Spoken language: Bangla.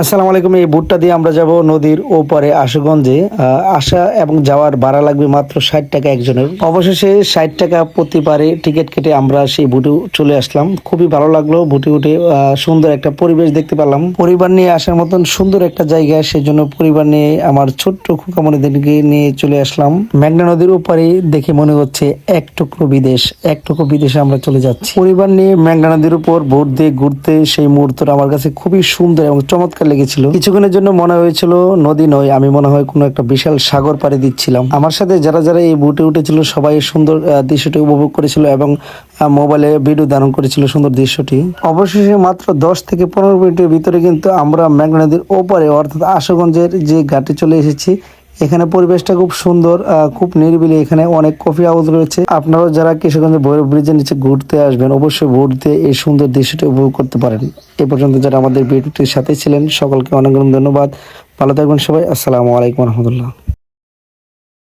আসসালামু আলাইকুম। এই বুটটা দিয়ে আমরা যাব নদীর ওপারে আশুগঞ্জে। আসা এবং যাওয়ার ভাড়া লাগবে মাত্র 60 টাকা একজনের। অবশেষে 60 টাকা প্রতি পারে টিকিট কেটে আমরা সেই বুটে চলে আসলাম। খুবই ভালো লাগলো বুটে উঠে। সুন্দর একটা পরিবেশ দেখতে পেলাম। পরিবার নিয়ে আসার মতন সুন্দর একটা জায়গা, সেই জন্য পরিবার নিয়ে আমার ছোট্ট খুকামনিদেরকে নিয়ে চলে আসলাম। মেঘনা নদীর ওপারে দেখে মনে হচ্ছে এক টুকরো বিদেশ, এক টুকরো বিদেশে আমরা চলে যাচ্ছি। পরিবার নিয়ে মেঘনা নদীর উপর বোট দিয়ে ঘুরতে সেই মুহূর্তটা আমার কাছে খুবই সুন্দর এবং চমৎকার লেগেছিল। কিছুক্ষণের জন্য মনে হয়েছিল নদী নয়, আমি মনে হয় কোনো একটা বিশাল সাগর পাড়ি দিচ্ছিলাম। আমার সাথে যারা যারা এই বুটে উঠেছিল সবাই সুন্দর দৃশ্যটি উপভোগ করেছিল এবং মোবাইলে ভিডিও ধারণ করেছিল সুন্দর দৃশ্যটি। অবশেষে মাত্র 10 থেকে 15 মিনিটের ভিতরে কিন্তু আমরা মেঘনা নদীর ওপারে অর্থাৎ আশুগঞ্জের যে ঘাটে চলে এসেছি। এখানে পরিবেশটা খুব সুন্দর, খুব নিরিবিলি। এখানে অনেক কফি হাউস রয়েছে। আপনারাও যারা কিশোরগঞ্জ ভৈরব ব্রিজের নিচে ঘুরতে আসবেন অবশ্যই ভোট দিয়ে এই সুন্দর দৃশ্যটি উপভোগ করতে পারেন। এ পর্যন্ত যারা আমাদের ভিডিওটির সাথে ছিলেন সকলকে অনেক অনেক ধন্যবাদ। ভালো থাকবেন সবাই। আসসালামু আলাইকুম রহমতুল্লাহ।